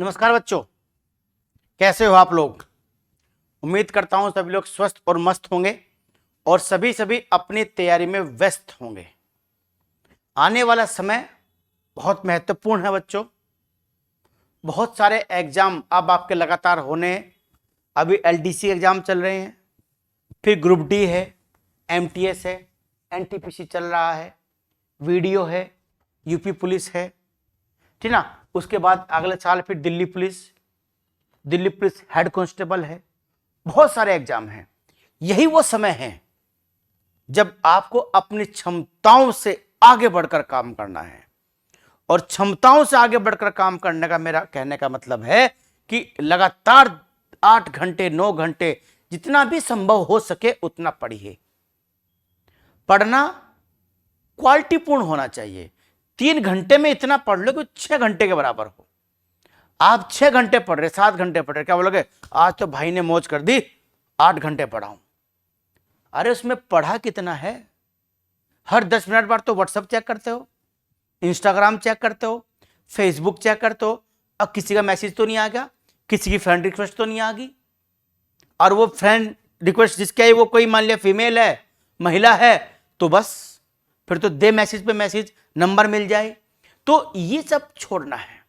नमस्कार बच्चों, कैसे हो आप लोग। उम्मीद करता हूं सभी लोग स्वस्थ और मस्त होंगे और सभी अपनी तैयारी में व्यस्त होंगे। आने वाला समय बहुत महत्वपूर्ण है बच्चों। बहुत सारे एग्जाम अब आपके लगातार होने हैं। अभी एलडीसी एग्जाम चल रहे हैं, फिर ग्रुप डी है, एमटीएस है, एनटीपीसी चल रहा है, वीडियो है, यूपी पुलिस है, ठीक ना। उसके बाद अगले साल फिर दिल्ली पुलिस हेड कांस्टेबल है। बहुत सारे एग्जाम हैं। यही वो समय है जब आपको अपनी क्षमताओं से आगे बढ़कर काम करना है। और क्षमताओं से आगे बढ़कर काम करने का मेरा कहने का मतलब है कि लगातार 8 घंटे 9 घंटे जितना भी संभव हो सके उतना पढ़िए। पढ़ना क्वालिटीपूर्ण होना चाहिए। 3 घंटे में इतना पढ़ लो कि 6 घंटे के बराबर हो। आप 6 घंटे पढ़ रहे, 7 घंटे पढ़ रहे, क्या बोलोगे आज तो भाई ने मौज कर दी, 8 घंटे पढ़ाऊं। अरे उसमें पढ़ा कितना है। हर 10 मिनट बाद तो व्हाट्सएप चेक करते हो, इंस्टाग्राम चेक करते हो, फेसबुक चेक करते हो। अब किसी का मैसेज तो नहीं आ गया, किसी की फ्रेंड रिक्वेस्ट तो नहीं आ गई। और वो फ्रेंड रिक्वेस्ट जिसके आई वो कोई मान लिया फीमेल है, महिला है, तो बस फिर तो दे मैसेज पे मैसेज, नंबर मिल जाए। तो ये सब छोड़ना है।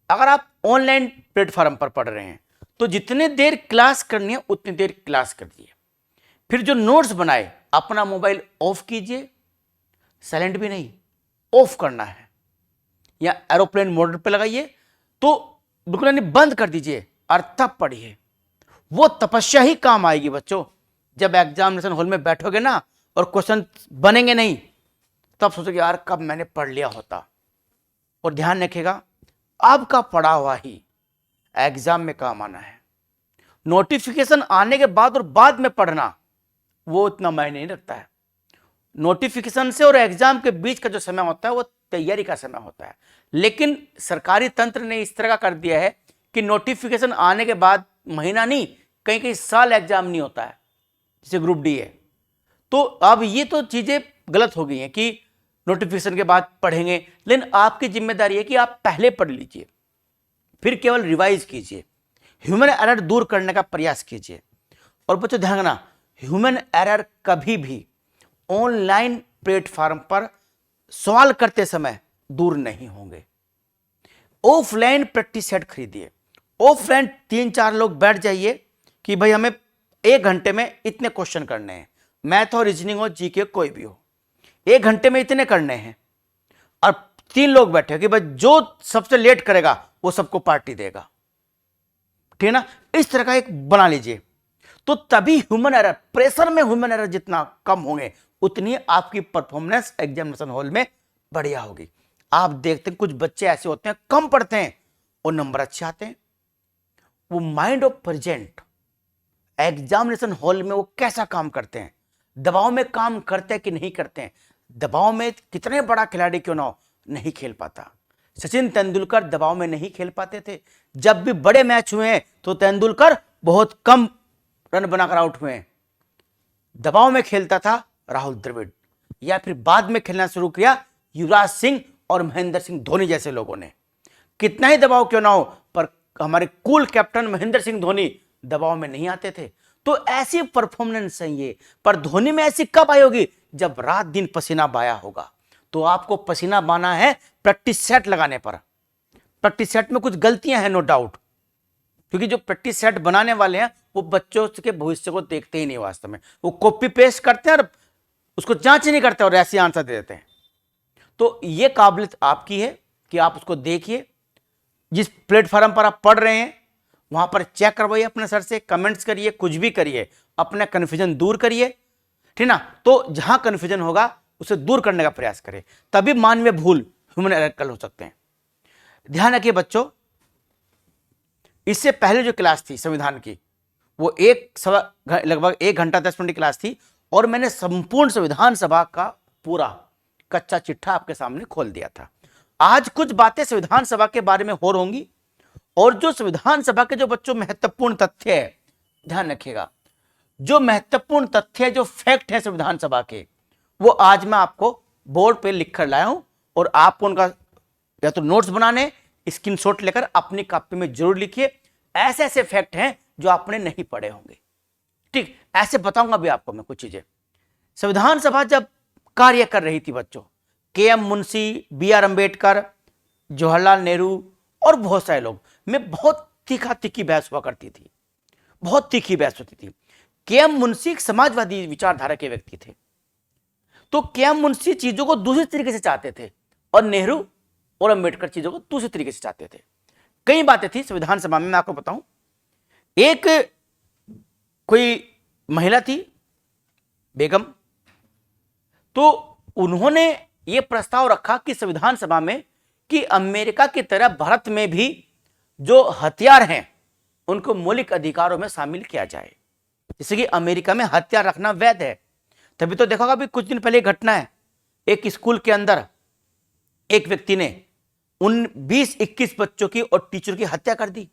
अगर आप ऑनलाइन प्लेटफॉर्म पर पढ़ रहे हैं तो जितने देर क्लास करनी है उतनी देर क्लास करिए। फिर जो नोट्स बनाए अपना मोबाइल ऑफ कीजिए, साइलेंट भी नहीं, ऑफ करना है, या एरोप्लेन मोड पे लगाइए, तो बिल्कुल नहीं बंद कर दीजिए और तब पढ़िए। वो तपस्या ही काम आएगी बच्चों। जब एग्जामिनेशन हॉल में बैठोगे ना और क्वेश्चन बनेंगे नहीं, तब सोचोगे यार कब मैंने पढ़ लिया होता। और ध्यान रखिएगा, आपका पढ़ा हुआ ही एग्जाम में काम आना है। नोटिफिकेशन आने के बाद और बाद में पढ़ना वो इतना मायने नहीं रखता है। नोटिफिकेशन से और एग्जाम के बीच का जो समय होता है वो तैयारी का समय होता है। लेकिन सरकारी तंत्र ने इस तरह का कर दिया है कि नोटिफिकेशन आने के बाद महीना नहीं, कहीं कहीं साल एग्जाम नहीं होता है, जैसे ग्रुप डी है। तो अब ये तो चीजें गलत हो गई हैं कि नोटिफिकेशन के बाद पढ़ेंगे। लेकिन आपकी जिम्मेदारी है कि आप पहले पढ़ लीजिए, फिर केवल रिवाइज कीजिए, ह्यूमन एरर दूर करने का प्रयास कीजिए। और बच्चों ध्यान रखना, ह्यूमन एरर कभी भी ऑनलाइन प्लेटफॉर्म पर सवाल करते समय दूर नहीं होंगे। ऑफलाइन प्रैक्टिस सेट खरीदिए। ऑफलाइन 3-4 लोग बैठ जाइए कि भाई हमें 1 घंटे में इतने क्वेश्चन करने हैं, मैथ हो, रीजनिंग हो, जीके कोई भी हो, 1 घंटे में इतने करने हैं। और 3 लोग बैठे कि भाई जो सबसे लेट करेगा वो सबको पार्टी देगा, ठीक है ना। इस तरह का एक बना लीजिए। तो तभी ह्यूमन एरर, प्रेशर में ह्यूमन एरर जितना कम होंगे उतनी आपकी परफॉर्मेंस एग्जामिनेशन हॉल में बढ़िया होगी। आप देखते हैं कुछ बच्चे ऐसे होते हैं कम पढ़ते हैं और नंबर अच्छे आते हैं। वो mind of present examination hall में वो कैसा काम करते हैं, दबाव में काम करते हैं कि नहीं करते हैं। दबाव में कितने बड़ा खिलाड़ी क्यों ना हो, नहीं खेल पाता। सचिन तेंदुलकर दबाव में नहीं खेल पाते थे। जब भी बड़े मैच हुए हैं तो तेंदुलकर बहुत कम रन बनाकर आउट हुए हैं। दबाव में खेलता था राहुल द्रविड़, या फिर बाद में खेलना शुरू किया युवराज सिंह और महेंद्र सिंह धोनी जैसे लोगों ने। कितना ही दबाव क्यों ना हो, पर हमारे कूल कैप्टन महेंद्र सिंह धोनी दबाव में नहीं आते थे। तो ऐसी परफॉर्मेंस है ये। पर धोनी में ऐसी कब आई होगी, जब रात दिन पसीना बहाया होगा। तो आपको पसीना बहाना है प्रैक्टिस सेट लगाने पर। प्रैक्टिस सेट में कुछ गलतियां हैं नो डाउट, क्योंकि जो प्रैक्टिस सेट बनाने वाले हैं वो बच्चों के भविष्य को देखते ही नहीं। वास्तव में वो कॉपी पेस्ट करते हैं और उसको जांच ही नहीं करते और ऐसे आंसर दे देते हैं। तो ये काबिलियत आपकी है कि आप उसको देखिए। जिस प्लेटफॉर्म पर आप पढ़ रहे हैं वहां पर चेक करवाइए अपने सर से, कमेंट्स करिए, कुछ भी करिए, अपना कन्फ्यूजन दूर करिए, ठीक ना। तो जहां कन्फ्यूजन होगा उसे दूर करने का प्रयास करें, तभी मानवीय भूल, ह्यूमन एरर कल हो सकते हैं। ध्यान रखिए बच्चों, इससे पहले जो क्लास थी संविधान की वो लगभग 1 घंटा 10 मिनट की क्लास थी और मैंने संपूर्ण संविधान सभा का पूरा कच्चा चिट्ठा आपके सामने खोल दिया था। आज कुछ बातें संविधान सभा के बारे में और होंगी, और जो संविधान सभा के जो बच्चों महत्वपूर्ण तथ्य है, ध्यान रखिएगा, जो महत्वपूर्ण तथ्य, जो फैक्ट है संविधान सभा के, वो आज मैं आपको बोर्ड पे लिख कर लाया हूं। और आपको उनका या तो नोट्स बनाने स्क्रीनशॉट लेकर अपनी कॉपी में जरूर लिखिए। ऐसे ऐसे फैक्ट हैं जो आपने नहीं पढ़े होंगे। ठीक, ऐसे बताऊंगा भी आपको मैं कुछ चीजें। संविधान सभा जब कार्य कर रही थी बच्चों, के.एम. मुंशी, बी.आर. अंबेडकर, जवाहरलाल नेहरू और बहुत सारे लोग में बहुत तीखी बहस हुआ करती थी, बहुत तीखी बहस होती थी। के.एम. मुंशी एक समाजवादी विचारधारा के व्यक्ति थे, तो के.एम. मुंशी चीजों को दूसरे तरीके से चाहते थे और नेहरू और अंबेडकर चीजों को दूसरे तरीके से चाहते थे। कई बातें थी संविधान सभा में, मैं आपको बताऊं। एक कोई महिला थी बेगम, तो उन्होंने यह प्रस्ताव रखा कि संविधान सभा में कि अमेरिका की तरह भारत में भी जो हथियार हैं उनको मौलिक अधिकारों में शामिल किया जाए। जैसे कि अमेरिका में हथियार रखना वैध है, तभी तो देखोगा अभी कुछ दिन पहले घटना है, एक स्कूल के अंदर एक व्यक्ति ने उन 20-21 बच्चों की और टीचर की हत्या कर दी।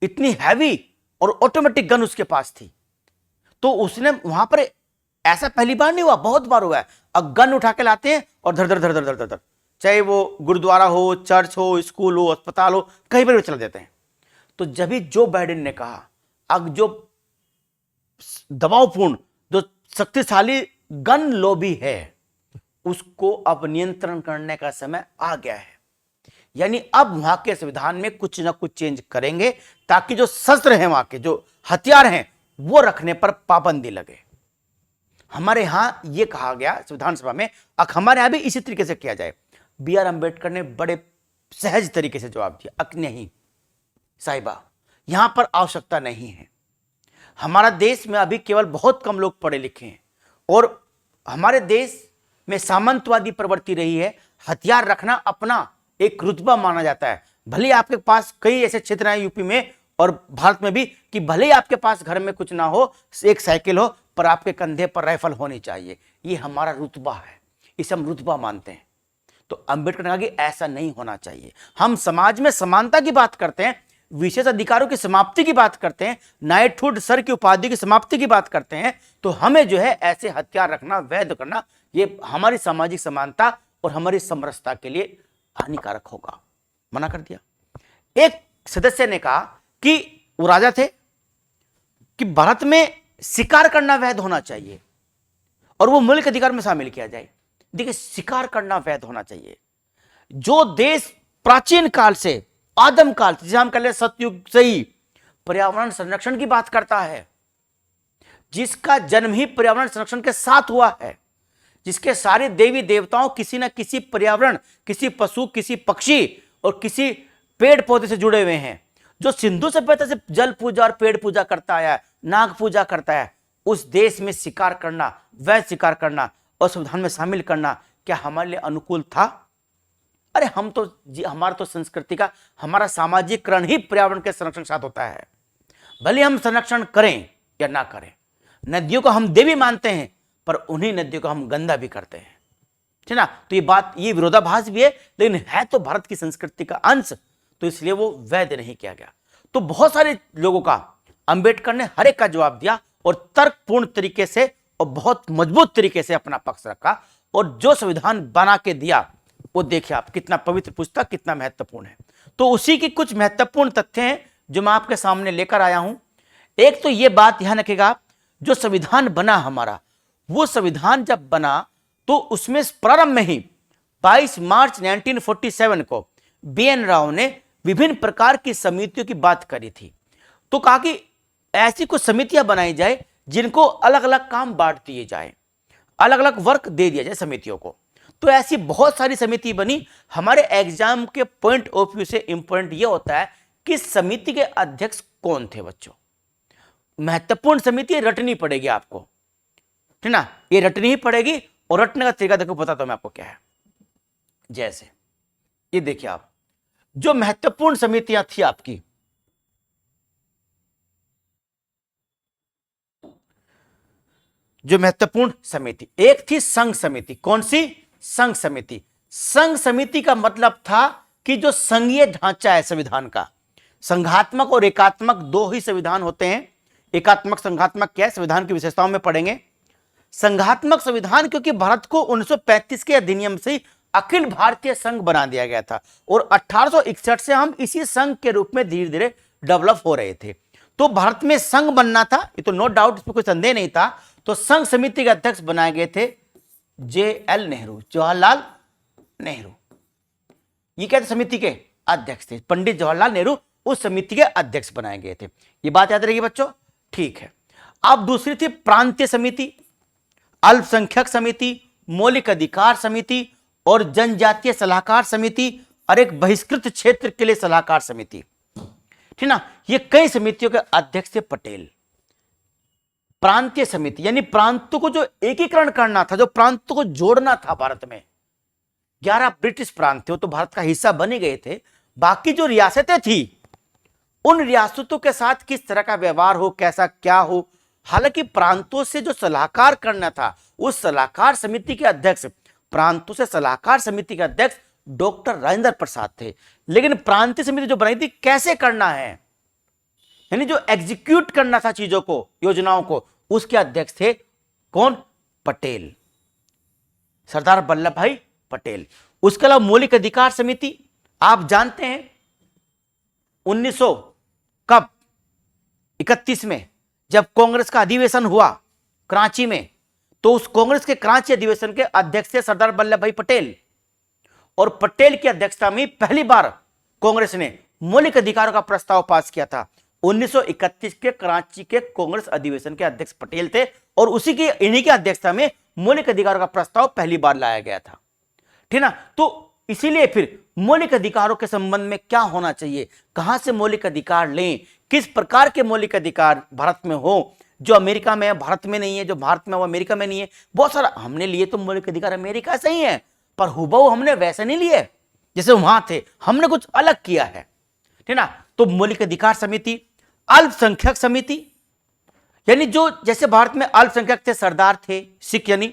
इतनी हैवी और ऑटोमेटिक गन उसके पास थी, तो उसने वहां पर, ऐसा पहली बार नहीं हुआ, बहुत बार हुआ है, अब गन उठा के लाते हैं और धर धर धर धर धर धर, चाहे वो गुरुद्वारा हो, चर्च हो, स्कूल हो, अस्पताल हो, कहीं पर भी चला देते हैं। तो जब भी जो बाइडेन ने कहा अब जो दबावपूर्ण, जो शक्तिशाली गन लॉबी है उसको अब नियंत्रण करने का समय आ गया है, यानी अब वहां के संविधान में कुछ ना कुछ चेंज करेंगे ताकि जो शस्त्र हैं, वहां के जो हथियार हैं वो रखने पर पाबंदी लगे। हमारे यहां यह कहा गया संविधान सभा में, अब हमारे यहां भी इसी तरीके से किया जाए। बी.आर. अंबेडकर ने बड़े सहज तरीके से जवाब दिया, नहीं साहिबा, यहां पर आवश्यकता नहीं है। हमारा देश में अभी केवल बहुत कम लोग पढ़े लिखे हैं और हमारे देश में सामंतवादी प्रवृत्ति रही है। हथियार रखना अपना एक रुतबा माना जाता है। भले आपके पास कई ऐसे क्षेत्र हैं यूपी में और भारत में भी कि भले ही आपके पास घर में कुछ ना हो, एक साइकिल हो, पर आपके कंधे पर राइफल होनी चाहिए। ये हमारा रुतबा है, इसे हम रुतबा मानते हैं। तो अंबेडकर ने कहा कि ऐसा नहीं होना चाहिए। हम समाज में समानता की बात करते हैं, विशेष अधिकारों की समाप्ति की बात करते हैं, नाइटहुड सर की उपाधि की समाप्ति की बात करते हैं, तो हमें जो है ऐसे हथियार रखना, वैध करना, ये हमारी सामाजिक समानता और हमारी समरसता के लिए हानिकारक होगा, मना कर दिया। एक सदस्य ने कहा कि वो राजा थे कि भारत में शिकार करना वैध होना चाहिए और वो मौलिक अधिकार में शामिल किया जाए। देखिए, शिकार करना वैध होना चाहिए। जो देश प्राचीन काल से, आदम काल से, जिसे हम कह लें सतयुग से ही पर्यावरण संरक्षण की बात करता है, जिसका जन्म ही पर्यावरण संरक्षण के साथ हुआ है, जिसके सारे देवी देवताओं किसी न किसी पर्यावरण, किसी पशु, किसी पक्षी और किसी पेड़ पौधे से जुड़े हुए हैं, जो सिंधु सभ्यता से जल पूजा और पेड़ पूजा करता आया है, नाग पूजा करता है, उस देश में शिकार करना, वैध शिकार करना और संविधान में शामिल करना क्या हमारे लिए अनुकूल था? अरे हम तो, हमारा तो संस्कृति का, हमारा सामाजिकरण ही पर्यावरण के संरक्षण के साथ होता है। भले हम संरक्षण करें या ना करें, नदियों को हम देवी मानते हैं पर उन्हीं नदियों को हम गंदा भी करते हैं, ठीक ना। तो ये बात, ये विरोधाभास भी है, लेकिन है तो भारत की संस्कृति का अंश, तो इसलिए वो वैध नहीं किया गया। तो बहुत सारे लोगों का अंबेडकर ने हर एक का जवाब दिया और तर्कपूर्ण तरीके से और बहुत मजबूत तरीके से अपना पक्ष रखा, और जो संविधान बना के दिया वो देखिए आप, कितना पवित्र पुस्तक, कितना महत्वपूर्ण है। तो उसी की कुछ महत्वपूर्ण तथ्य हैं जो मैं आपके सामने लेकर आया हूं। एक तो ये बात ध्यान रखिएगा, जो संविधान बना हमारा, वो संविधान जब बना तो उसमें प्रारंभ में ही 22 मार्च 1947 को बी.एन. राव ने विभिन्न प्रकार की समितियों की बात करी थी। तो कहा कि ऐसी कुछ समितियां बनाई जाए जिनको अलग अलग काम बांट दिए जाए, अलग अलग वर्क दे दिया जाए समितियों को। तो ऐसी बहुत सारी समिति बनी। हमारे एग्जाम के पॉइंट ऑफ व्यू से इंपॉर्टेंट यह होता है कि समिति के अध्यक्ष कौन थे बच्चों। महत्वपूर्ण समिति रटनी पड़ेगी आपको, ठीक ना, ये रटनी ही पड़ेगी। और रटने का तरीका देखो, बताता हूं मैं आपको क्या है। जैसे ये देखिए आप, जो महत्वपूर्ण समितियां थी आपकी, जो महत्वपूर्ण समिति, एक थी संघ समिति। कौन सी? संघ समिति। संघ समिति का मतलब था कि जो संघीय ढांचा है संविधान का, संघात्मक और एकात्मक दो ही संविधान होते हैं। एकात्मक संघात्मक क्या है, संविधान की विशेषताओं में पढ़ेंगे। संघात्मक संविधान क्योंकि भारत को 1935 के अधिनियम से अखिल भारतीय संघ बना दिया गया था और 1861 से हम इसी संघ के रूप में धीरे धीरे डेवलप हो रहे थे। तो भारत में संघ बनना था, ये तो नो डाउट, इसमें कोई संदेह नहीं था। तो संघ समिति के अध्यक्ष बनाए गए थे JL नेहरू, जवाहरलाल नेहरू। ये क्या थे? समिति के अध्यक्ष थे। पंडित जवाहरलाल नेहरू उस समिति के अध्यक्ष बनाए गए थे। ये बात याद रहेगी बच्चों, ठीक है। अब दूसरी थी प्रांतीय समिति, अल्पसंख्यक समिति, मौलिक अधिकार समिति और जनजातीय सलाहकार समिति और एक बहिष्कृत क्षेत्र के लिए सलाहकार समिति, ठीक ना। ये कई समितियों के अध्यक्ष थे पटेल। प्रांतीय समिति यानी प्रांतों को जो एकीकरण करना था, जो प्रांतों को जोड़ना था भारत में। 11 ब्रिटिश प्रांत थे, वो तो भारत का हिस्सा बने गए थे। बाकी जो रियासतें थी, उन रियासतों के साथ किस तरह का व्यवहार हो, कैसा क्या हो। हालांकि प्रांतों से जो सलाहकार करना था, उस सलाहकार समिति के अध्यक्ष, प्रांतों से सलाहकार समिति के अध्यक्ष डॉक्टर राजेंद्र प्रसाद थे। लेकिन प्रांतीय समिति जो बनाई थी, कैसे करना है, यानी जो एग्जीक्यूट करना था चीजों को, योजनाओं को, उसके अध्यक्ष थे कौन? पटेल, सरदार वल्लभ भाई पटेल। उसके अलावा मौलिक अधिकार समिति, आप जानते हैं 1900 कब 31 में जब कांग्रेस का अधिवेशन हुआ कराची में, तो उस कांग्रेस के कराची अधिवेशन के अध्यक्ष थे सरदार वल्लभ भाई पटेल। और पटेल की अध्यक्षता में पहली बार कांग्रेस ने मौलिक अधिकारों का प्रस्ताव पास किया था। 1931 के कराची के कांग्रेस अधिवेशन के अध्यक्ष पटेल थे और उसी की इन्हीं की अध्यक्षता में मौलिक अधिकारों का प्रस्ताव पहली बार लाया गया था, ठीक ना। तो इसीलिए फिर मौलिक अधिकारों के संबंध में क्या होना चाहिए, कहां से मौलिक अधिकार लें, किस प्रकार के मौलिक अधिकार भारत में हो, जो अमेरिका में है भारत में नहीं है, जो भारत में वो अमेरिका में नहीं है। बहुत सारा हमने लिए तो मौलिक अधिकार अमेरिका से ही है, पर हुबहू हमने वैसे नहीं लिए जैसे वहां थे, हमने कुछ अलग किया है, ठीक ना। तो मौलिक अधिकार समिति, अल्पसंख्यक समिति, यानी जो जैसे भारत में अल्पसंख्यक थे, सरदार थे, सिख यानी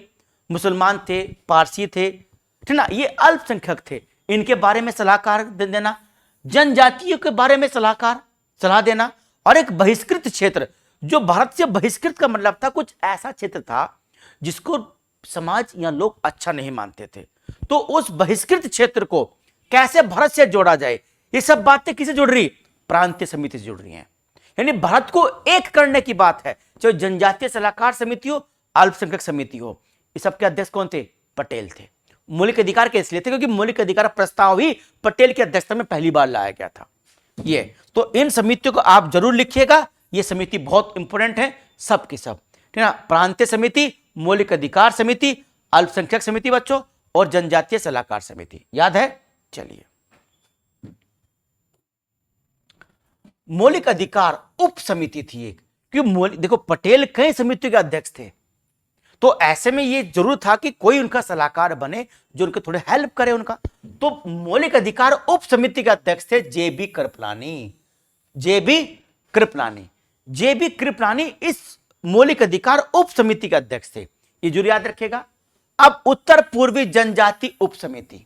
मुसलमान थे, पारसी थे, ठीक ना, ये अल्पसंख्यक थे, इनके बारे में सलाहकार देना, जनजातियों के बारे में सलाह देना। और एक बहिष्कृत क्षेत्र, जो भारत से बहिष्कृत का मतलब था कुछ ऐसा क्षेत्र था जिसको समाज या लोग अच्छा नहीं मानते थे, तो उस बहिष्कृत क्षेत्र को कैसे भारत से जोड़ा जाए, ये सब बातें किसे जुड़ रही? प्रांतीय समिति से जुड़ रही हैं। यानी भारत को एक करने की बात है, चाहे जनजातीय सलाहकार समिति हो, अल्पसंख्यक समिति हो। इस सबके अध्यक्ष कौन थे? पटेल थे। मौलिक अधिकार के इसलिए थे क्योंकि मौलिक अधिकार प्रस्ताव ही पटेल की अध्यक्षता में पहली बार लाया गया था। ये तो इन समितियों को आप जरूर लिखिएगा, ये समिति बहुत इंपॉर्टेंट है, सब की सब, ठीक है। प्रांतीय समिति, मौलिक अधिकार समिति, अल्पसंख्यक समिति बच्चों, और जनजातीय सलाहकार समिति, याद है? चलिए, मौलिक अधिकार उप समिति थी एक, क्योंकि देखो पटेल कई समितियों के अध्यक्ष थे, तो ऐसे में ये जरूर था कि कोई उनका सलाहकार बने जो उनके थोड़े हेल्प करे उनका। तो मौलिक अधिकार उप समिति के अध्यक्ष थे JB कृपलानी। JB कृपलानी इस मौलिक अधिकार उप समिति के अध्यक्ष थे, ये जरूर याद रखिएगा। अब उत्तर पूर्वी जनजाति उप समिति,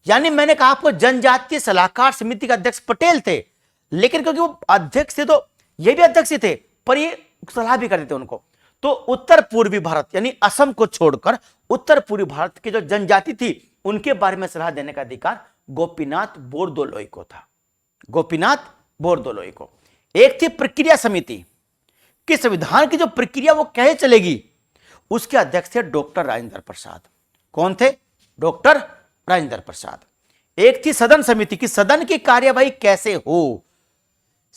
यानी मैंने कहा आपको जनजातीय सलाहकार समिति के अध्यक्ष पटेल थे, लेकिन क्योंकि वो अध्यक्ष थे तो ये भी अध्यक्ष थे, पर ये सलाह भी करते थे उनको। तो उत्तर पूर्वी भारत यानी असम को छोड़कर उत्तर पूर्वी भारत की जो जनजाति थी उनके बारे में सलाह देने का अधिकार गोपीनाथ बोरदोलोई को था। गोपीनाथ बोरदोलोई को। एक थी प्रक्रिया समिति कि संविधान की जो प्रक्रिया वो कैसे चलेगी, उसके अध्यक्ष थे डॉक्टर राजेंद्र प्रसाद। कौन थे? डॉक्टर राजेंद्र प्रसाद। एक थी सदन समिति कि सदन की कार्यवाही कैसे हो।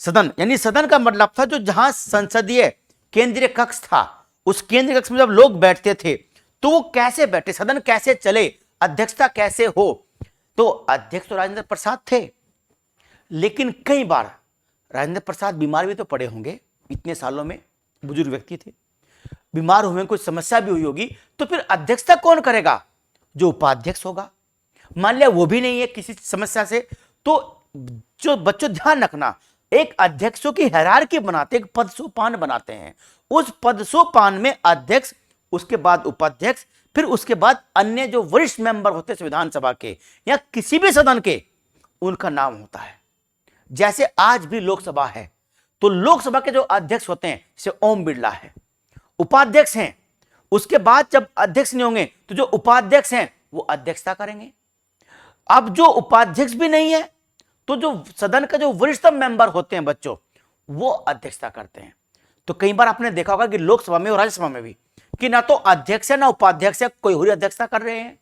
सदन यानी सदन का मतलब था जो जहां संसदीय केंद्रीय कक्ष था, उस केंद्रीय कक्ष में जब लोग बैठते थे तो वो कैसे बैठे, सदन कैसे चले, अध्यक्षता कैसे हो। तो अध्यक्ष तो राजेंद्र प्रसाद थे, लेकिन कई बार राजेंद्र प्रसाद बीमार भी तो पड़े होंगे, इतने सालों में बुजुर्ग व्यक्ति थे, बीमार हुए, कुछ समस्या भी हुई होगी, तो फिर अध्यक्षता कौन करेगा? जो उपाध्यक्ष होगा। मान लिया वो भी नहीं है किसी समस्या से, तो जो बच्चों ध्यान रखना, एक अध्यक्षों की हायरार्की बनाते, एक पदसोपान बनाते हैं। उस पदसोपान में अध्यक्ष, उसके बाद उपाध्यक्ष, फिर उसके बाद अन्य जो वरिष्ठ मेंबर होते हैं संविधान सभा के या किसी भी सदन के, उनका नाम होता है। जैसे आज भी लोकसभा है तो लोकसभा के जो अध्यक्ष होते हैं जैसे ओम बिरला है, उपाध्यक्ष हैं। उसके बाद जब अध्यक्ष नहीं होंगे तो जो उपाध्यक्ष हैं वो अध्यक्षता करेंगे। अब जो उपाध्यक्ष भी नहीं है तो जो सदन का जो वरिष्ठतम मेंबर होते हैं बच्चों, वो अध्यक्षता करते हैं। तो कई बार आपने देखा होगा कि लोकसभा में और राज्यसभा में भी कि ना तो अध्यक्ष है ना उपाध्यक्ष है, कोई और अध्यक्षता कर रहे हैं,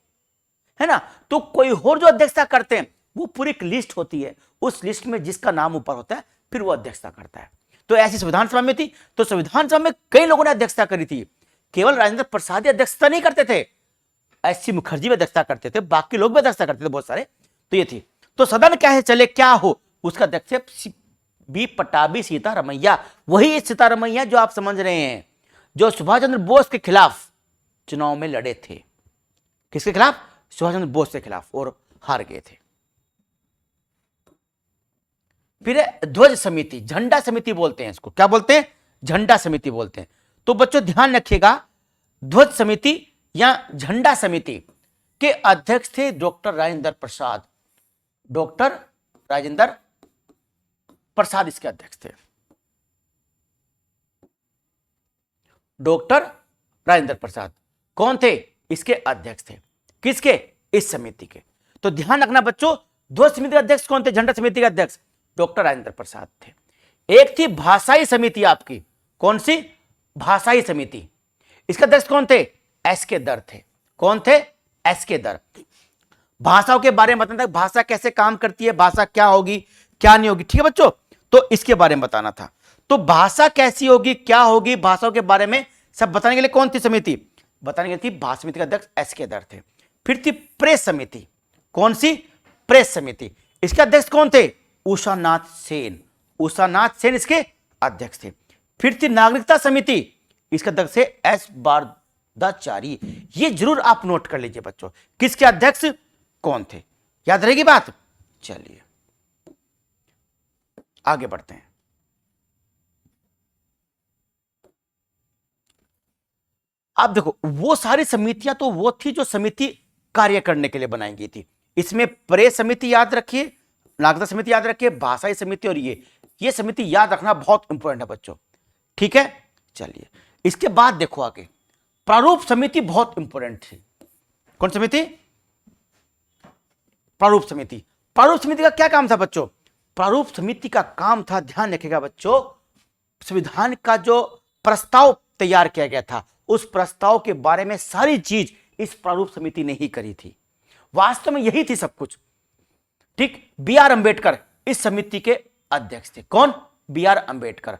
है ना। तो कोई और जो अध्यक्षता करते हैं वो पूरी एक लिस्ट होती है, उस लिस्ट में जिसका नाम ऊपर होता है फिर वो अध्यक्षता करता है। तो ऐसी संविधान सभा में थी, तो संविधान सभा में कई लोगों ने अध्यक्षता करी थी। केवल राजेंद्र प्रसाद ही अध्यक्षता नहीं करते थे, एस.सी. मुखर्जी भी अध्यक्षता करते थे, बाकी लोग भी अध्यक्षता करते थे बहुत सारे। तो ये थी। तो सदन क्या है चले क्या हो, उसका अध्यक्ष बी पटाभी सीतारमैया, वही सीतारमैया जो आप समझ रहे हैं, जो सुभाष चंद्र बोस के खिलाफ चुनाव में लड़े थे। किसके खिलाफ? सुभाष चंद्र बोस के खिलाफ, और हार गए थे। फिर ध्वज समिति, झंडा समिति बोलते हैं इसको। क्या बोलते हैं? झंडा समिति बोलते हैं। तो बच्चों ध्यान रखिएगा, ध्वज समिति या झंडा समिति के अध्यक्ष थे डॉक्टर राजेंद्र प्रसाद। डॉक्टर राजेंद्र प्रसाद इसके अध्यक्ष थे। डॉक्टर राजेंद्र प्रसाद कौन थे? इसके अध्यक्ष थे। किसके? इस समिति के। तो ध्यान रखना बच्चों, ध्वज समिति के अध्यक्ष कौन थे? झंडा समिति के अध्यक्ष डॉक्टर राजेंद्र प्रसाद थे। एक थी भाषाई समिति आपकी। कौन सी? भाषाई समिति। इसके अध्यक्ष कौन थे? एस.के. दर थे। कौन थे? एस.के. दर। भाषाओं के बारे में बताना था, भाषा कैसे काम करती है, भाषा क्या होगी क्या नहीं होगी, ठीक है बच्चों। तो इसके बारे में बताना था। तो भाषा कैसी होगी क्या होगी, भाषाओं के बारे में सब बताने के लिए कौन थी समिति? बताने के लिए थी भाषा समिति के अध्यक्ष एस.के. दर थे। फिर थी प्रेस समिति। कौन सी? प्रेस समिति। इसके अध्यक्ष कौन थे? उषानाथ सेन। उषानाथ सेन इसके अध्यक्ष थे। फिर थी नागरिकता समिति। इसके अध्यक्ष थे एस. बारदाचारी। ये जरूर आप नोट कर लीजिए बच्चों, किसके अध्यक्ष कौन थे, याद रहेगी बात। चलिए आगे बढ़ते हैं। आप देखो, वो सारी समितियां तो वो थी जो समिति कार्य करने के लिए बनाई गई थी। इसमें प्रेस समिति याद रखिए, नागरिकता समिति याद रखिए, भाषाई समिति, और ये समिति याद रखना बहुत इंपॉर्टेंट है बच्चों, ठीक है। चलिए इसके बाद देखो आगे, प्रारूप समिति बहुत इंपॉर्टेंट थी। कौन समिति? प्रारूप समिति। प्रारूप समिति का क्या काम था बच्चों? प्रारूप समिति का काम था, ध्यान रखिएगा बच्चों, संविधान का जो प्रस्ताव तैयार किया गया था उस प्रस्ताव के बारे में सारी चीज इस प्रारूप समिति ने ही करी थी। वास्तव में यही थी सब कुछ, ठीक। बी.आर. अंबेडकर इस समिति के अध्यक्ष थे। कौन? बी.आर. अंबेडकर।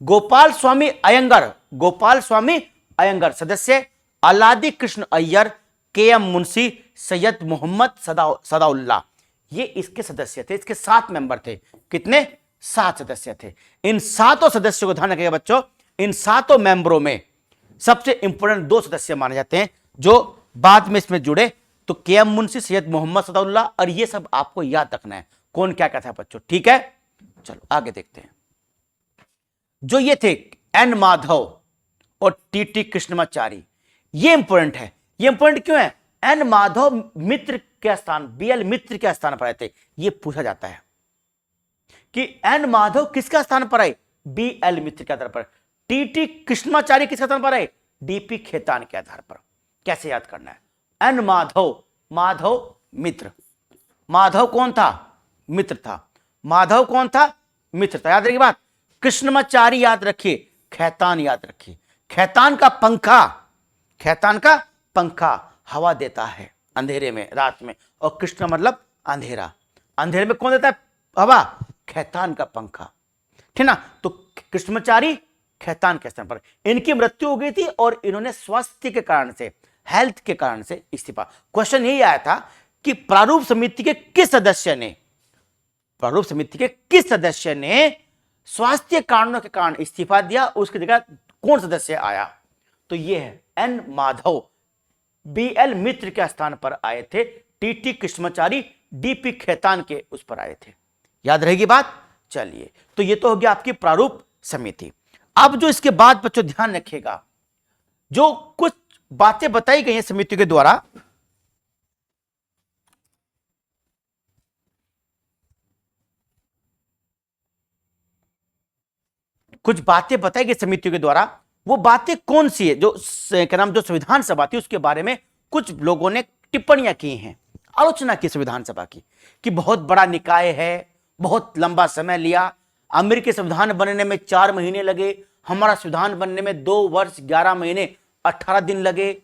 गोपाल स्वामी अयंगर, गोपाल स्वामी अयंगर सदस्य, अलादी कृष्ण अय्यर, के.एम. मुंशी, सैयद मोहम्मद सदाउल्लाह, ये इसके सदस्य थे। इसके 7 मेंबर थे। कितने? 7 सदस्य थे। इन 7 सदस्यों को ध्यान रखिएगा बच्चों, इन 7 मेंबरों में सबसे इंपॉर्टेंट 2 सदस्य माने जाते हैं जो बाद में इसमें जुड़े। तो के.एम. मुंशी, सैयद मोहम्मद सदाउल्लाह, और ये सब आपको याद रखना है कौन क्या कहता है बच्चों, ठीक है। चलो आगे देखते हैं। जो ये थे एन माधव और टी.टी. कृष्णमाचारी, ये इंपॉर्टेंट है। ये इंपॉर्टेंट क्यों है? एन माधव मित्र के स्थान, बी.एल. मित्र के स्थान पर आए थे। ये पूछा जाता है कि एन माधव किसका स्थान पर आए? बी.एल. मित्र के आधार पर। टी.टी. कृष्णमाचारी किसके स्थान पर आए? डी.पी. खेतान के आधार पर। कैसे याद करना है? एन माधव, माधव मित्र। माधव कौन था? मित्र था। माधव कौन था? मित्र था। याद रखिए बात। कृष्णमाचारी याद रखिए, खेतान याद रखिए। खेतान का पंखा, खेतान का पंखा हवा देता है अंधेरे में, रात में, और कृष्ण मतलब अंधेरा। अंधेरे में कौन देता है हवा? खेतान का पंखा, ठीक ना। तो कृष्णमाचारी खेतान के स्थान पर। इनकी मृत्यु हो गई थी और इन्होंने स्वास्थ्य के कारण से, हेल्थ के कारण से इस्तीफा। क्वेश्चन यही आया था कि प्रारूप समिति के किस सदस्य ने, प्रारूप समिति के किस सदस्य ने स्वास्थ्य कारणों के कारण इस्तीफा दिया, उसकी जगह कौन सदस्य आया? तो ये है एन माधव, बी.एल. मित्र के स्थान पर आए थे। टी.टी. कृष्णमाचारी डी.पी. खेतान के उस पर आए थे। याद रहेगी बात। चलिए, तो ये तो हो गया आपकी प्रारूप समिति। अब जो इसके बाद बच्चों ध्यान रखिएगा, जो कुछ बातें बताई गई हैं समिति के द्वारा, कुछ बातें बताई गई समिति के द्वारा, वो बातें कौन सी है? जो क्या नाम, जो संविधान सभा थी उसके बारे में कुछ लोगों ने टिप्पणियां की हैं, आलोचना की संविधान सभा की कि बहुत बड़ा निकाय है, बहुत लंबा समय लिया, अमेरिकी संविधान बनने में 4 महीने लगे, हमारा संविधान बनने में 2 वर्ष 11 महीने 18 दिन लगे,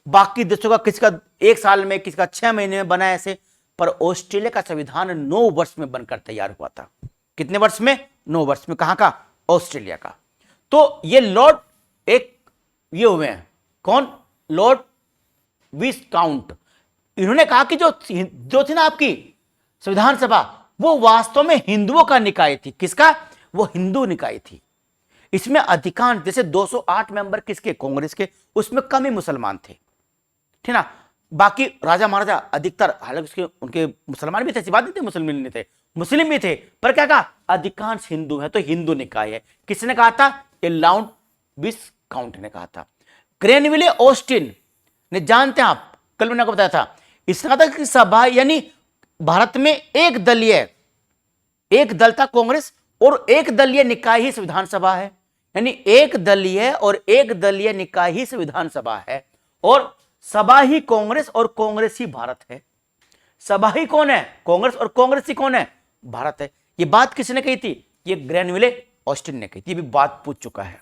बाकी देशों का किसी का 1 साल में, किसी का 6 महीने में बना ऐसे। पर ऑस्ट्रेलिया का संविधान 9 वर्ष में बनकर तैयार हुआ था। कितने वर्ष में? 9 वर्ष में। कहां का? ऑस्ट्रेलिया का। तो ये लॉर्ड एक ये हुए हैं, कौन? लॉर्ड विस्काउंट। इन्होंने कहा कि जो थी ना आपकी संविधान सभा, वो वास्तव में हिंदुओं का निकाय थी। किसका? वो हिंदू निकाय थी। इसमें अधिकांश, जैसे 208 मेंबर किसके? कांग्रेस के, उसमें कम ही मुसलमान थे, ठीक ना। बाकी राजा महाराजा अधिकतर, हालांकि उनके मुसलमान भी थे, ऐसी बात नहीं थी मुस्लिम नहीं थे, मुस्लिम भी थे, पर क्या कहा? अधिकांश हिंदू है, तो हिंदू निकाय है। किसने कहा था? ये लॉर्ड विस्काउंट ने कहा था। ग्रेनविले ऑस्टिन ने, जानते हैं आप, कल मैंने आपको बताया था, इसने कहा था कि सभा यानी भारत में एक दल था कांग्रेस, और एक दलीय निकाय ही संविधान सभा है। यानी एक दलीय और एक दलीय निकाय ही संविधान सभा है, और सभा ही कांग्रेस और कांग्रेस ही भारत है। सभा ही कौन है? कांग्रेस, और कांग्रेस ही कौन है? भारत है। ये बात किसने कही थी? ये ग्रेनविले ऑस्टिन ने कही थी। ये भी बात पूछ चुका है।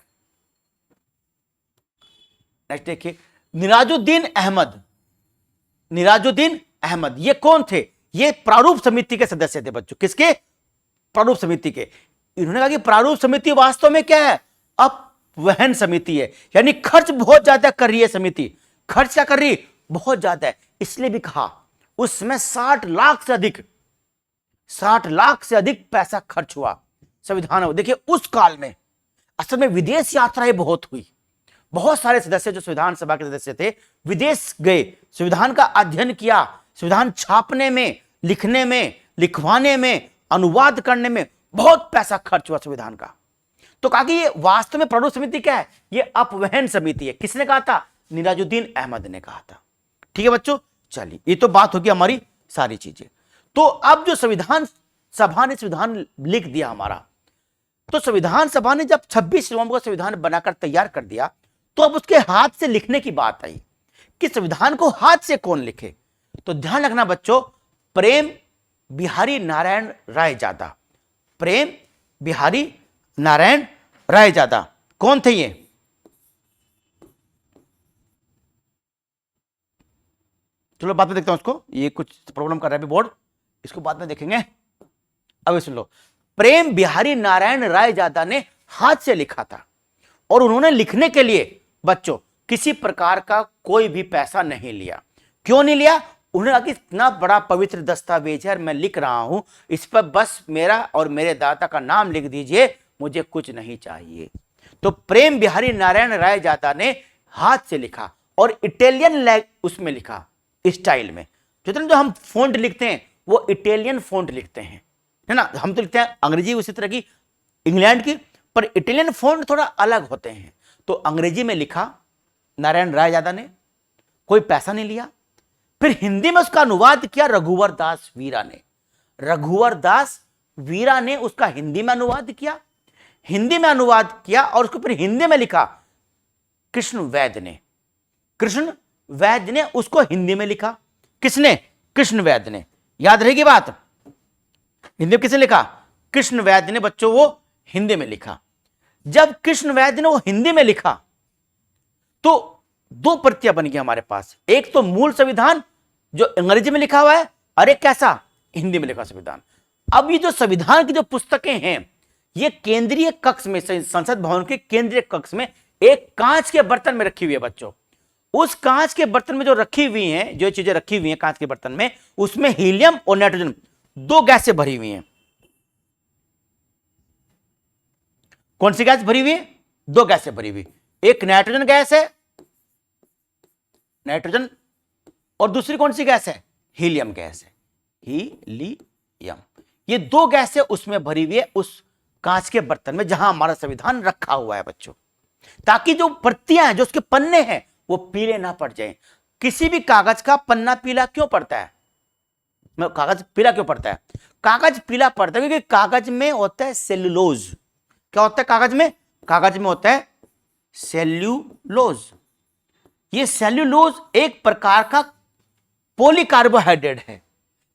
नेक्स्ट देखिए, निराजुद्दीन अहमद ये कौन थे? ये प्रारूप समिति के सदस्य थे बच्चों। किसके? प्रारूप समिति के। इन्होंने कहा कि प्रारूप समिति वास्तव में क्या है? अपवहन समिति है, यानी खर्च बहुत ज्यादा कर रही है समिति। खर्च क्या कर रही? बहुत ज्यादा है। इसलिए भी कहा उसमें 60 लाख से अधिक पैसा खर्च हुआ संविधान। देखिए उस काल में असल में विदेश यात्राएं बहुत हुई। बहुत सारे सदस्य जो संविधान सभा के सदस्य थे, विदेश गए, संविधान का अध्ययन किया, संविधान छापने में, लिखने में, लिखवाने में, अनुवाद करने में बहुत पैसा खर्च हुआ संविधान का। तो कहा कि ये वास्तव में प्रारूप समिति क्या है? ये अपवहन समिति है। किसने कहा था? निराजुद्दीन अहमद ने कहा था। ठीक है बच्चों, चलिए ये तो बात होगी हमारी सारी चीजें। तो अब जो संविधान सभा ने संविधान लिख दिया हमारा, तो संविधान सभा ने जब 26 नवंबर को संविधान बनाकर तैयार कर दिया, तो अब उसके हाथ से लिखने की बात आई कि संविधान को हाथ से कौन लिखे। तो ध्यान रखना बच्चों, प्रेम बिहारी नारायण रायजादा। प्रेम बिहारी नारायण रायजादा कौन थे ये? चलो बाद में देखता हूं उसको, ये कुछ प्रॉब्लम कर रहा है बोर्ड, इसको बाद में देखेंगे। अब सुन लो, प्रेम बिहारी नारायण रायजादा ने हाथ से लिखा था, और उन्होंने लिखने के लिए बच्चों किसी प्रकार का कोई भी पैसा नहीं लिया। क्यों नहीं लिया? उन्होंने कहा कि इतना बड़ा पवित्र दस्तावेज है, मैं लिख रहा हूं, इस पर बस मेरा और मेरे दाता का नाम लिख दीजिए, मुझे कुछ नहीं चाहिए। तो प्रेम बिहारी नारायण रायजादा ने हाथ से लिखा, और इटालियन उसमें लिखा, स्टाइल में। जो हम फॉन्ट लिखते हैं वो इटालियन फॉन्ट लिखते हैं, है ना। हम तो लिखते हैं अंग्रेजी उसी तरह की, इंग्लैंड की, पर इटालियन फॉन्ट थोड़ा अलग होते हैं। तो अंग्रेजी में लिखा नारायण रायजादा ने, कोई पैसा नहीं लिया। फिर हिंदी में उसका अनुवाद किया रघुवर दास वीरा ने। रघुवर दास वीरा ने उसका हिंदी में अनुवाद किया, और उसको फिर हिंदी में लिखा कृष्ण वैद्य ने उसको हिंदी में लिखा। किसने? कृष्ण वैद्य ने। याद रहेगी बात, हिंदी में किसने लिखा? कृष्ण वैद्य ने बच्चों वो हिंदी में लिखा। जब कृष्ण वैद्य ने वो हिंदी में लिखा, तो 2 प्रतियां बन गई हमारे पास। एक तो मूल संविधान जो अंग्रेजी में लिखा हुआ है, और एक कैसा? हिंदी में लिखा संविधान। अब ये जो संविधान की जो पुस्तकें हैं, ये केंद्रीय कक्ष में, संसद भवन के केंद्रीय कक्ष में एक कांच के बर्तन में रखी हुई है बच्चों। उस कांच के बर्तन में जो रखी हुई हैं, जो चीजें रखी हुई हैं कांच के बर्तन में, उसमें हीलियम और नाइट्रोजन 2 गैसें भरी हुई हैं। कौन सी गैस भरी हुई है? 2 गैसें भरी हुई। एक नाइट्रोजन गैस है, नाइट्रोजन, और दूसरी कौन सी गैस है? हीलियम गैस है, हीलियम। ये 2 गैसें उसमें भरी हुई है, उस कांच के बर्तन में जहां हमारा संविधान रखा हुआ है बच्चों, ताकि जो प्रतियां हैं, जो उसके पन्ने हैं, वो पीले ना पड़ जाएं। किसी भी कागज का पन्ना पीला क्यों पड़ता है? कागज पीला क्यों पड़ता है? कागज पीला पड़ता है क्योंकि कागज में होता है सेल्यूलोज। क्या होता है कागज में? कागज में होता है सेल्यूलोज। ये सेल्यूलोज एक प्रकार का पॉलीकार्बोहाइड्रेट है,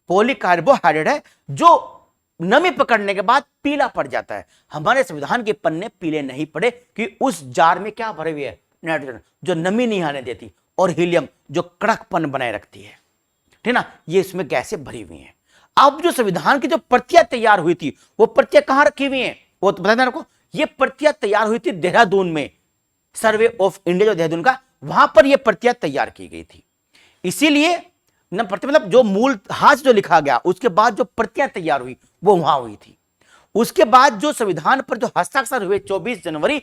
पॉलीकार्बोहाइड्रेट है जो नमी पकड़ने के बाद पीला पड़ जाता है। हमारे संविधान के पन्ने पीले नहीं पड़े कि उस जार में क्या भरे हुए है, नाइट्रोजन, जो नमी नहीं आने देती, और हीलियम जो कड़कपन बनाए रखती है, ठीक ना, ये इसमें गैसें भरी हुई हैं। अब जो संविधान की जो प्रतियां तैयार हुई थी, वो प्रतियां कहां रखी हुई हैं, वो तो बताया आपको। ये प्रतियां तैयार हुई थी देहरादून में, सर्वे ऑफ इंडिया जो देहरादून का, वहां पर ये प्रतियां तैयार की गई थी। इसीलिए न प्रति मतलब जो मूल हाथ जो लिखा गया, उसके बाद जो प्रतियां तैयार हुई वो वहां हुई थी। उसके बाद जो संविधान पर जो हस्ताक्षर हुए 24 जनवरी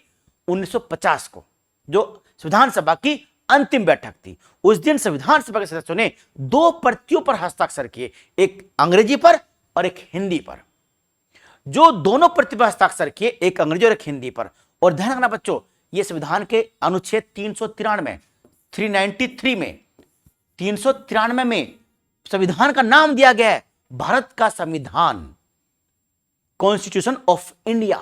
1950 को, जो संविधान सभा की अंतिम बैठक थी, उस दिन संविधान सभा के सदस्यों ने 2 प्रतियों पर हस्ताक्षर किए, एक अंग्रेजी पर और एक हिंदी पर। जो दोनों प्रति पर हस्ताक्षर किए, एक अंग्रेजी और एक हिंदी पर। और ध्यान रखना बच्चों, ये संविधान के अनुच्छेद 393 393 में 393 में संविधान का नाम दिया गया है भारत का संविधान, कॉन्स्टिट्यूशन ऑफ इंडिया।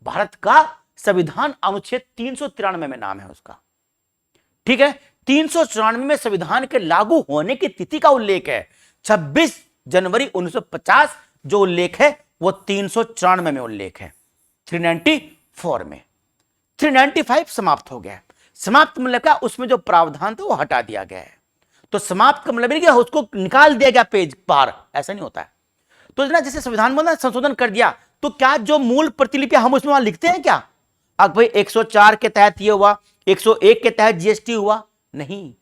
भारत का संविधान अनुच्छेद 393 में नाम है उसका, ठीक है। 394 में संविधान के लागू होने की तिथि का उल्लेख है 26 जनवरी 1950, जो उल्लेख है वो 394 में उल्लेख है। 394 में 395 समाप्त हो गया। समाप्त मतलब क्या, उसमें जो प्रावधान था वो हटा दिया गया है। तो समाप्त का मतलब नहीं कि उसको निकाल दिया गया पेज बाहर, ऐसा नहीं होता है। तो ना जैसे संविधान में संशोधन कर दिया, तो क्या जो मूल प्रतिलिपि हम उसमें लिखते हैं क्या? अब भाई 104 के तहत ये हुआ, 101 के तहत जीएसटी हुआ, नहीं।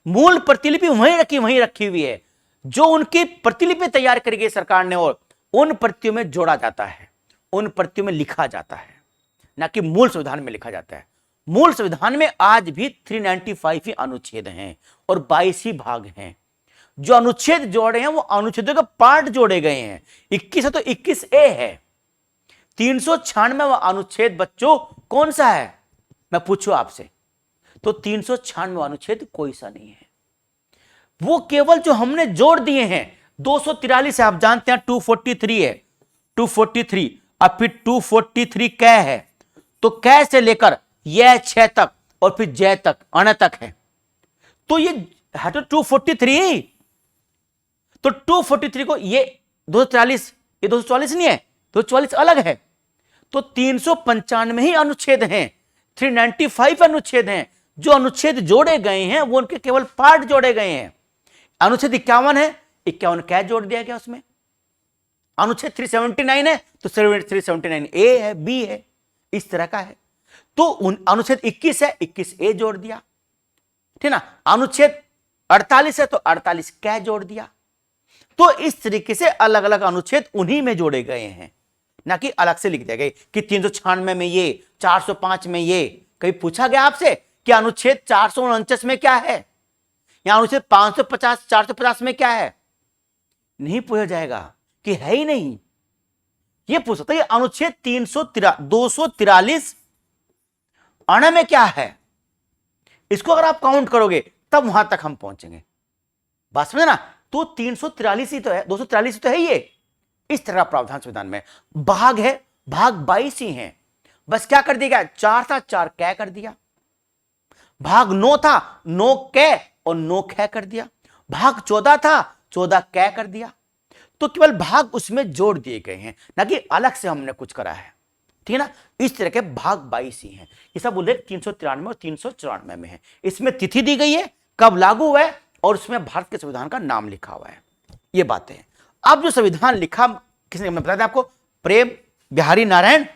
मूल प्रतिलिपि वहीं रखी हुई है। जो उनकी प्रतिलिपि तैयार करी गई सरकार ने, और उन प्रतियों में जोड़ा जाता है, उन प्रतियों में लिखा जाता है, ना कि मूल संविधान में लिखा जाता है। मूल संविधान में आज भी 395 ही अनुच्छेद हैं और 22 ही भाग हैं। जो अनुच्छेद जोड़े हैं वो अनुच्छेदों के पार्ट जोड़े गए हैं। 21 है तो 21A है। 396वां अनुच्छेद बच्चों कौन सा है, मैं पूछूं आपसे, तो 396वां अनुच्छेद कोई सा नहीं है। वो केवल जो हमने जोड़ दिए हैं 243 है, आप जानते हैं 243 है, 243। अब फिर 243 कै है, तो कै से लेकर यह 6 तक और फिर जय तक, अण तक है। तो ये है तो 243, तो 243 को ये 243, ये 244 नहीं है, 244 अलग है। तो 395 ही अनुच्छेद हैं, 395 अनुच्छेद हैं। जो अनुच्छेद जोड़े गए हैं वो उनके केवल पार्ट जोड़े गए हैं। अनुच्छेद 51 है, 51 क्या जोड़ दिया गया उसमें। अनुच्छेद 379 है तो 379A है, B है, इस तरह का है। तो अनुच्छेद 21 है, 21A जोड़ दिया, ठीक ना। अनुच्छेद 48 है तो 48 क्या जोड़ दिया। तो इस तरीके से अलग अलग अनुच्छेद उन्हीं में जोड़े गए हैं, ना कि अलग से लिख दिया गया कि 396 में ये, 405 में ये। कभी पूछा गया आपसे कि अनुच्छेद 449 में क्या है, या अनुच्छेद 550 450 में क्या है? नहीं पूछा जाएगा कि है ही नहीं। ये पूछ सकता है अनुच्छेद 243 अण में क्या है। इसको अगर आप काउंट करोगे तब वहां तक हम पहुंचेंगे, बात समझे ना। तो 343 ही तो है, 243 तो है ये। इस तरह प्रावधान संविधान में भाग है, भाग 22 ही हैं। बस क्या कर दिया, 4 था 4 कै कर दिया। भाग 9 था 9 कै और 9 कै कर दिया। भाग 14 था 14 कै कर दिया। तो केवल भाग उसमें जोड़ दिए गए हैं, ना कि अलग से हमने कुछ करा है, ठीक है ना। इस तरह के भाग 22 ही हैं। ये सब उल्लेख 393 और 394 में है। इसमें तिथि दी गई है, कब लागू हुआ है, और उसमें भारत के संविधान का नाम लिखा हुआ है। ये बातें हैं। अब जो संविधान लिखा किसने, मैं बता दें आपको, प्रेम बिहारी नारायण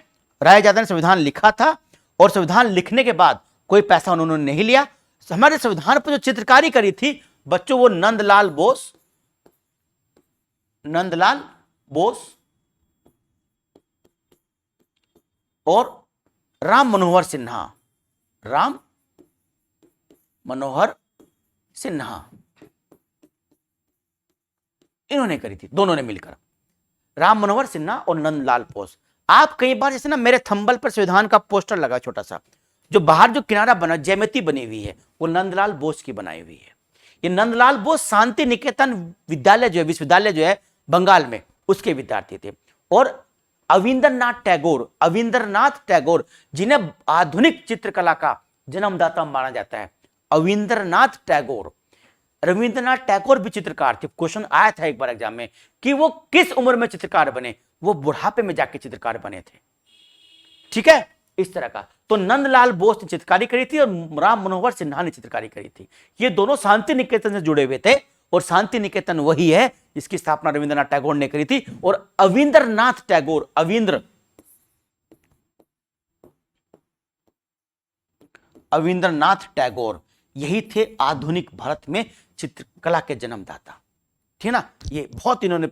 राय यादव ने संविधान लिखा था। और संविधान लिखने के बाद कोई पैसा उन्होंने नहीं लिया। हमारे संविधान पर जो चित्रकारी करी थी बच्चों, वो नंदलाल बोस और राम मनोहर सिन्हा इन्होंने करी थी, दोनों ने मिलकर, राम मनोहर सिन्हा और नंदलाल बोस। आप कई बार जैसे ना मेरे थंबल पर संविधान का पोस्टर लगा छोटा सा, जो बाहर जो किनारा बना ज्यामिति बनी हुई है वो नंदलाल बोस की बनाई हुई है। ये नंदलाल बोस शांति निकेतन विद्यालय जो है, विश्वविद्यालय जो है बंगाल में, उसके विद्यार्थी थे। और अविंद्रनाथ टैगोर जिन्हें आधुनिक चित्रकला का जन्मदाता माना जाता है, अविंद्रनाथ टैगोर रविंद्रनाथ टैगोर भी चित्रकार थे। क्वेश्चन आया था एक बार एग्जाम में कि वो किस उम्र में चित्रकार बने, वो बुढ़ापे में जाके चित्रकार बने थे। ठीक है, इस तरह का। तो नंदलाल बोस ने चित्रकारी करी थी और राम मनोहर सिन्हा ने चित्रकारी करी थी। ये दोनों शांति निकेतन से जुड़े हुए थे और शांति निकेतन वही है जिसकी स्थापना रविंद्रनाथ टैगोर ने करी थी। और अविंद्रनाथ टैगोर, अविंद्रनाथ टैगोर यही थे आधुनिक भारत में चित्रकला के जन्मदाता। ठीक है ना, ये बहुत इन्होंने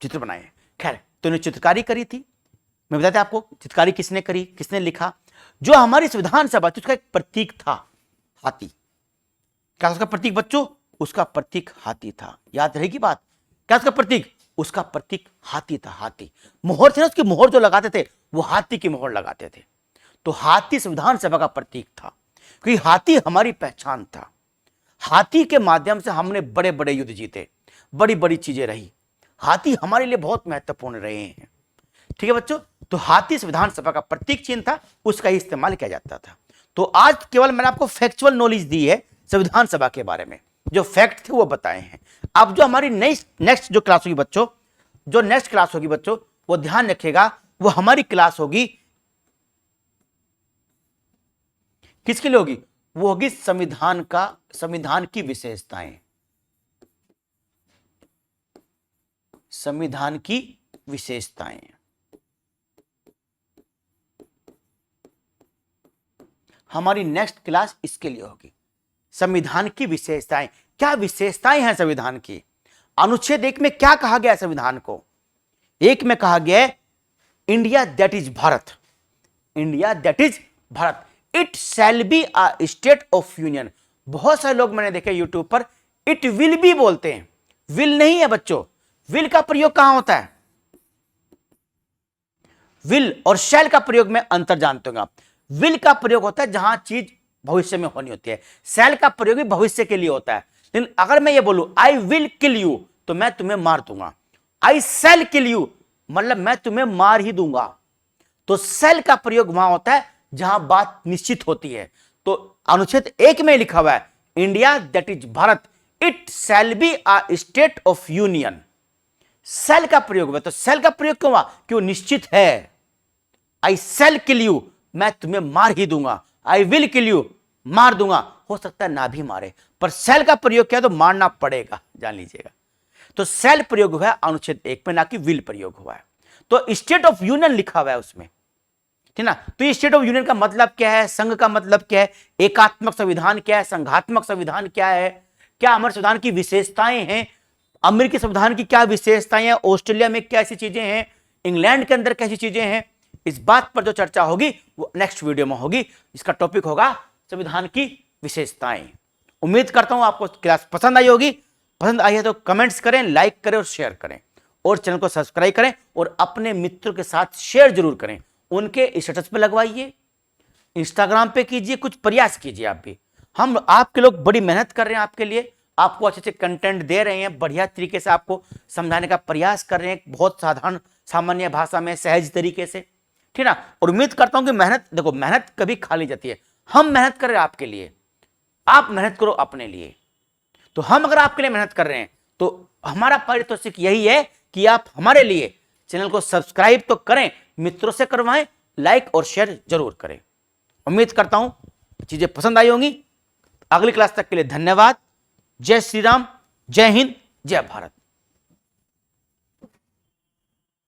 चित्र बनाए हैं। खैर, तो इन्होंने चित्रकारी करी थी। मैं बताते आपको चित्रकारी किसने करी, किसने लिखा। जो हमारी संविधान सभा थी उसका एक प्रतीक था हाथी। क्या उसका प्रतीक बच्चों? उसका प्रतीक हाथी था। याद रहेगी बात, क्या उसका प्रतीक? उसका प्रतीक हाथी था। हाथी मोहर थे ना, उसकी मोहर जो लगाते थे वो हाथी की मोहर लगाते थे। तो हाथी संविधान सभा का प्रतीक था, क्योंकि हाथी हमारी पहचान था। हाथी के माध्यम से हमने बड़े बड़े युद्ध जीते, बड़ी बड़ी चीजें रही। हाथी हमारे लिए बहुत महत्वपूर्ण रहे हैं। ठीक है बच्चों, तो हाथी संविधान सभा का प्रतीक चिन्ह था, उसका ही इस्तेमाल किया जाता था। तो आज केवल मैंने आपको फैक्चुअल नॉलेज दी है संविधान सभा के बारे में, जो फैक्ट थे वो बताए हैं। अब जो हमारी नेक्स्ट जो क्लास होगी बच्चों, जो नेक्स्ट क्लास होगी बच्चों, वो ध्यान रखिएगा, वो हमारी क्लास होगी किसके लिए होगी? वो होगी संविधान की विशेषताएं। संविधान की विशेषताएं हमारी नेक्स्ट क्लास इसके लिए होगी। संविधान की विशेषताएं, क्या विशेषताएं हैं संविधान की? अनुच्छेद 1 में क्या कहा गया है संविधान को? 1 में कहा गया है India that is Bharat, India that is Bharat, it shall be a state of union. बहुत सारे लोग मैंने देखे यूट्यूब पर इट विल बी बोलते हैं, विल नहीं है बच्चों। विल का प्रयोग कहां होता है? विल और शैल का प्रयोग में अंतर जानते होंगे आप। विल का प्रयोग होता है जहां चीज भविष्य में होनी होती है, शैल का प्रयोग भी भविष्य के लिए होता है। लेकिन अगर मैं ये बोलूं आई विल किल यू, तो मैं तुम्हें मार दूंगा। आई शैल किल यू मतलब मैं तुम्हें मार ही दूंगा। तो शैल का प्रयोग वहां होता है जहां बात निश्चित होती है। तो अनुच्छेद 1 में लिखा हुआ है India that is Bharat, it shall be a state of union. Shall का प्रयोग हुआ, तो शैल का प्रयोग क्यों हुआ? क्यों निश्चित है। आई शैल किल यू, मैं तुम्हें मार ही दूंगा। आई विल किल यू, मार दूंगा। हो सकता है ना भी मारे, पर शैल का प्रयोग किया तो मारना पड़ेगा, जान लीजिएगा। तो शैल प्रयोग हुआ है अनुच्छेद 1 में, ना कि विल प्रयोग हुआ है। तो स्टेट ऑफ यूनियन लिखा हुआ है उसमें, ठीक ना। तो ये स्टेट ऑफ यूनियन का मतलब क्या है, संघ का मतलब क्या है, एकात्मक संविधान क्या है, संघात्मक संविधान क्या है, क्या हमारे संविधान की विशेषताएं हैं, अमेरिकी संविधान की क्या विशेषताएं हैं, ऑस्ट्रेलिया में क्या ऐसी चीजें हैं, इंग्लैंड के अंदर कैसी चीजें हैं, इस बात पर जो चर्चा होगी वो नेक्स्ट वीडियो में होगी। इसका टॉपिक होगा संविधान की विशेषताएं। उम्मीद करता हूं आपको क्लास पसंद आई होगी। पसंद आई है तो कमेंट्स करें, लाइक करें और शेयर करें, और चैनल को सब्सक्राइब करें, और अपने मित्रों के साथ शेयर जरूर करें। उनके स्टेटस पे लगवाइए, इंस्टाग्राम पे कीजिए, कुछ प्रयास कीजिए आप भी। हम आपके लोग बड़ी मेहनत कर रहे हैं आपके लिए, आपको अच्छे अच्छे कंटेंट दे रहे हैं, बढ़िया तरीके से आपको समझाने का प्रयास कर रहे हैं, बहुत साधारण सामान्य भाषा में सहज तरीके से, ठीक ना। और उम्मीद करता हूं कि मेहनत, देखो मेहनत कभी खाली जाती है। हम मेहनत कर रहे हैं आपके लिए, आप मेहनत करो अपने लिए। तो हम अगर आपके लिए मेहनत कर रहे हैं तो हमारा पारितोषिक यही है कि आप हमारे लिए चैनल को सब्सक्राइब तो करें, मित्रों से करवाएं, लाइक और शेयर जरूर करें। उम्मीद करता हूं चीजें पसंद आई होंगी। अगली क्लास तक के लिए धन्यवाद। जय श्री राम, जय हिंद, जय भारत।